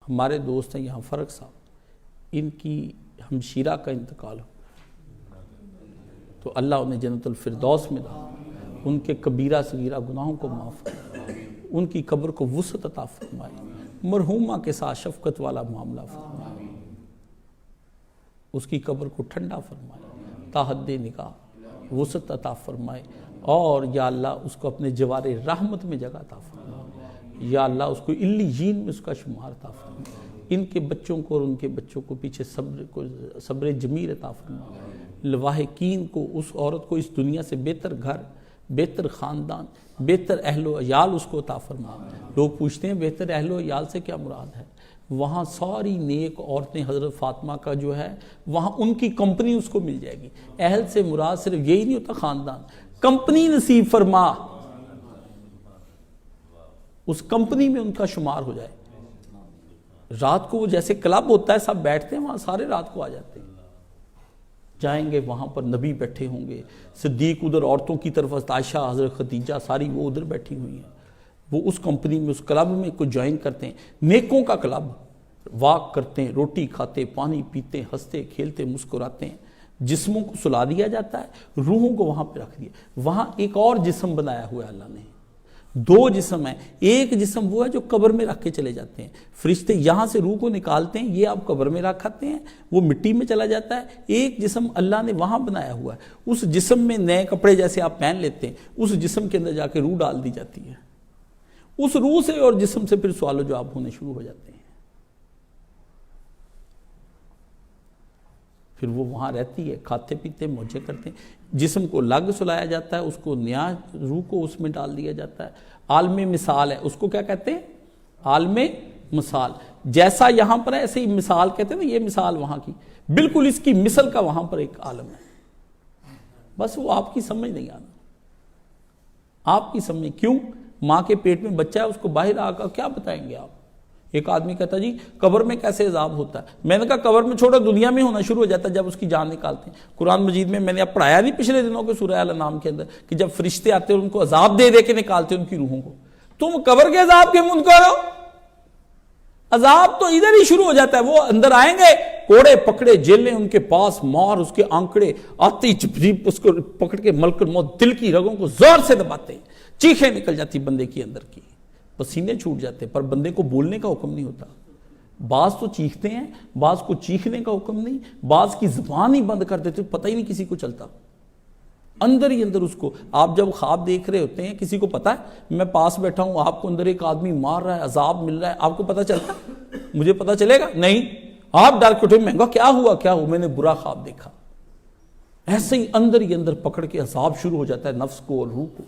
ہمارے دوست ہیں یہاں فرق صاحب، ان کی ہمشیرہ کا انتقال ہو تو اللہ انہیں جنت الفردوس میں ڈال، ان کے کبیرہ صغیرہ گناہوں کو معاف کرے، ان کی قبر کو وسعت عطا فرمائے، مرحومہ کے ساتھ شفقت والا معاملہ فرمائے، اس کی قبر کو ٹھنڈا فرمائے، تا حد نگاہ وسعت عطا فرمائے، اور یا اللہ اس کو اپنے جوار رحمت میں جگہ عطا فرمائے، یا اللہ اس کو علیین میں اس کا شمار عطا فرمائے، ان کے بچوں کو اور ان کے بچوں کو پیچھے صبر جمیل عطا فرمائے، لواحقین کو، اس عورت کو اس دنیا سے بہتر گھر، بہتر خاندان، بہتر اہل و عیال اس کو عطا فرمائے۔ لوگ پوچھتے ہیں بہتر اہل و عیال سے کیا مراد ہے؟ وہاں ساری نیک عورتیں حضرت فاطمہ کا جو ہے وہاں ان کی کمپنی اس کو مل جائے گی۔ اہل سے مراد صرف یہی نہیں ہوتا خاندان، کمپنی نصیب فرما، اس کمپنی میں ان کا شمار ہو جائے۔ رات کو وہ جیسے کلب ہوتا ہے، سب بیٹھتے ہیں وہاں، سارے رات کو آ جاتے ہیں، جائیں گے وہاں پر نبی بیٹھے ہوں گے، صدیق ادھر عورتوں کی طرف، عائشہ، حضرت خدیجہ ساری وہ ادھر بیٹھی ہوئی ہیں، وہ اس کمپنی میں، اس کلب میں کو جوائن کرتے ہیں، نیکوں کا کلب، واک کرتے ہیں، روٹی کھاتے، پانی پیتے، ہنستے کھیلتے مسکراتے ہیں، جسموں کو سلا دیا جاتا ہے، روحوں کو وہاں پہ رکھ دیا۔ وہاں ایک اور جسم بنایا ہوا ہے اللہ نے، دو جسم ہیں، ایک جسم وہ ہے جو قبر میں رکھ کے چلے جاتے ہیں، فرشتے یہاں سے روح کو نکالتے ہیں، یہ آپ قبر میں رکھاتے ہیں، وہ مٹی میں چلا جاتا ہے۔ ایک جسم اللہ نے وہاں بنایا ہوا ہے، اس جسم میں نئے کپڑے جیسے آپ پہن لیتے ہیں، اس جسم کے اندر جا کے روح ڈال دی جاتی ہے، اس روح سے اور جسم سے پھر سوال و جواب ہونے شروع ہو جاتے ہیں، پھر وہ وہاں رہتی ہے، کھاتے پیتے موجے کرتے ہیں، جسم کو الگ سلایا جاتا ہے، اس کو نیا روح کو اس میں ڈال دیا جاتا ہے۔ عالم مثال ہے، اس کو کیا کہتے ہیں؟ عالم مثال، جیسا یہاں پر ہے ایسے ہی مثال کہتے ہیں نا، یہ مثال وہاں کی، بالکل اس کی مثل کا وہاں پر ایک عالم ہے، بس وہ آپ کی سمجھ نہیں آنا، آپ کی سمجھ کیوں؟ ماں کے پیٹ میں بچہ ہے، اس کو باہر آ کر کیا بتائیں گے آپ؟ ایک آدمی کہتا جی قبر میں کیسے عذاب ہوتا ہے، میں نے کہا قبر میں چھوڑا، دنیا میں ہونا شروع ہو جاتا ہے جب اس کی جان نکالتے ہیں۔ قرآن مجید میں نے اب پڑھایا نہیں پچھلے دنوں کے سورہ الانعام کے اندر کہ جب فرشتے آتے ہیں ان کو عذاب دے دے کے نکالتے ہیں ان کی روحوں کو، تم قبر کے عذاب کے منکر ہو؟ عذاب تو ادھر ہی شروع ہو جاتا ہے، وہ اندر آئیں گے، کوڑے پکڑے جیلیں ان کے پاس، مار اس کے آنکڑے آتے ہی اس کو پکڑ کے ملک الموت دل کی رگوں کو زور سے دباتے ہیں، چیخیں نکل جاتی بندے کی اندر کی، پسینے چھوٹ جاتے، پر بندے کو بولنے کا حکم نہیں ہوتا۔ بعض تو چیختے ہیں، بعض کو چیخنے کا حکم نہیں، بعض کی زبان ہی بند کر دیتے، پتہ ہی نہیں کسی کو چلتا، اندر ہی اندر اس کو۔ آپ جب خواب دیکھ رہے ہوتے ہیں، کسی کو پتا ہے میں پاس بیٹھا ہوں، آپ کو اندر ایک آدمی مار رہا ہے، عذاب مل رہا ہے، آپ کو پتا چلتا؟ مجھے پتا چلے گا نہیں، آپ ڈر کے اٹھے، میں کہا کیا ہوا، میں نے برا خواب دیکھا۔ ایسے ہی اندر پکڑ کے عذاب شروع ہو جاتا ہے نفس کو اور روح کو،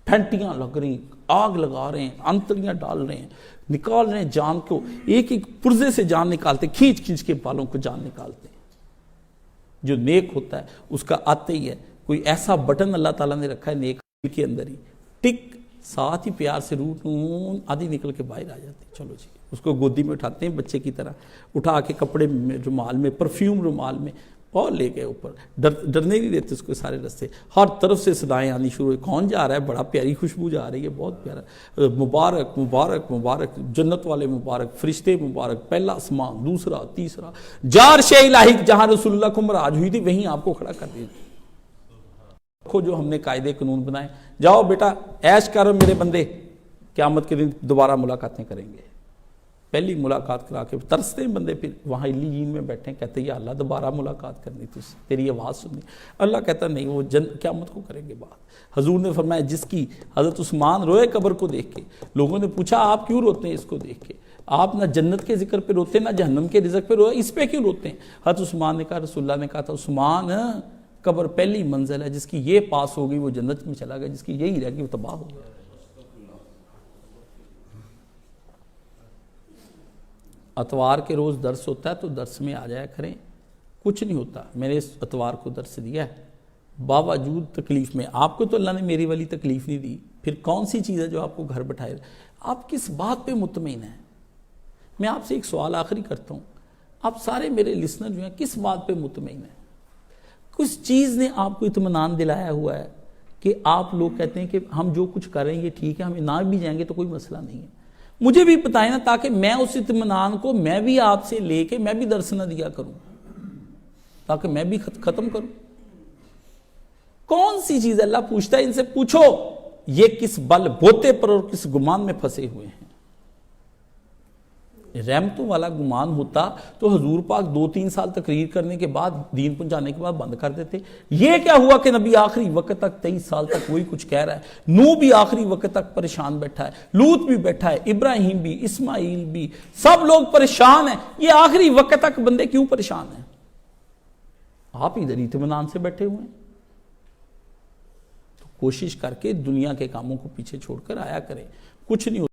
پھینٹیاں لگ رہی ہیں، آگ لگا رہے ہیں، انتڑیاں ڈال رہے ہیں، نکال رہے ہیں جان کو، ایک ایک پرزے سے جان نکالتے، کھینچ کھینچ کے بالوں کو جان نکالتے ہیں۔ جو نیک ہوتا ہے اس کا آتے ہی ہے، کوئی ایسا بٹن اللہ تعالیٰ نے رکھا ہے نیک کے اندر ہی، ٹک، ساتھ ہی پیار سے روح آدھی نکل کے باہر آ جاتی ہے، چلو جی، اس کو گودی میں اٹھاتے ہیں بچے کی طرح، اٹھا کے کپڑے میں، رومال میں، پرفیوم رومال میں، اور لے گئے اوپر، ڈرنے نہیں دیتے اس کو، سارے رستے ہر طرف سے صدائیں آنی شروع ہوئی، کون جا رہا ہے؟ بڑا پیاری خوشبو جا رہی ہے، بہت پیارا، مبارک مبارک مبارک، جنت والے مبارک، فرشتے مبارک، پہلا آسمان، دوسرا، تیسرا، جار شے الہی، جہاں رسول اللہ کو معراج ہوئی تھی وہیں آپ کو کھڑا کر دیا، دیکھو جو ہم نے قاعدے قانون بنائے، جاؤ بیٹا عیش کرو میرے بندے، قیامت کے دن دوبارہ ملاقاتیں کریں گے۔ پہلی ملاقات کرا کے ترستے ہیں بندے، پھر وہاں علیین میں بیٹھے کہتے ہیں یا اللہ دوبارہ ملاقات کرنی تجھ سے، تیری آواز سننی۔ اللہ کہتا نہیں، وہ قیامت کو کریں گے بات۔ حضور نے فرمایا جس کی، حضرت عثمان روئے قبر کو دیکھ کے، لوگوں نے پوچھا آپ کیوں روتے ہیں اس کو دیکھ کے؟ آپ نہ جنت کے ذکر پہ روتے نہ جہنم کے رزق پہ روتے، اس پہ کیوں روتے ہیں؟ حضرت عثمان نے کہا، رسول اللہ نے کہا تھا عثمان قبر پہلی منزل ہے، جس کی یہ پاس ہوگی وہ جنت میں چلا گیا، جس کی یہی رہ گی وہ تباہ ہو گیا۔ اتوار کے روز درس ہوتا ہے تو درس میں آ جایا کریں، کچھ نہیں ہوتا، میں نے اس اتوار کو درس دیا ہے، باوجود تکلیف میں، آپ کو تو اللہ نے میری والی تکلیف نہیں دی، پھر کون سی چیز ہے جو آپ کو گھر بٹھائے؟ آپ کس بات پہ مطمئن ہیں؟ میں آپ سے ایک سوال آخری کرتا ہوں، آپ سارے میرے لسنر جو ہیں کس بات پہ مطمئن ہیں؟ کس چیز نے آپ کو اطمینان دلایا ہوا ہے کہ آپ لوگ کہتے ہیں کہ ہم جو کچھ کر رہے ہیں یہ ٹھیک ہے، ہمیں نہ بھی جائیں گے تو کوئی مسئلہ نہیں ہے؟ مجھے بھی بتائیں نا، تاکہ میں اس اطمینان کو میں بھی آپ سے لے کے میں بھی درس نہ دیا کروں، تاکہ میں بھی ختم کروں۔ کون سی چیز اللہ پوچھتا ہے؟ ان سے پوچھو یہ کس بل بوتے پر اور کس گمان میں پھنسے ہوئے ہیں۔ رحمتوں والا گمان ہوتا تو حضور پاک 2-3 سال تقریر کرنے کے بعد، دین پہنچانے کے بعد بند کر دیتے۔ یہ کیا ہوا کہ نبی آخری وقت تک 23 سال تک وہی کچھ کہہ رہا ہے، نوح بھی آخری وقت تک پریشان بیٹھا ہے، لوط بھی بیٹھا ہے، ابراہیم بھی، اسماعیل بھی، سب لوگ پریشان ہیں۔ یہ آخری وقت تک بندے کیوں پریشان ہیں؟ آپ ادھر اطمینان سے بیٹھے ہوئے ہیں۔ تو کوشش کر کے دنیا کے کاموں کو پیچھے چھوڑ کر آیا کریں، کچھ نہیں ہوتا۔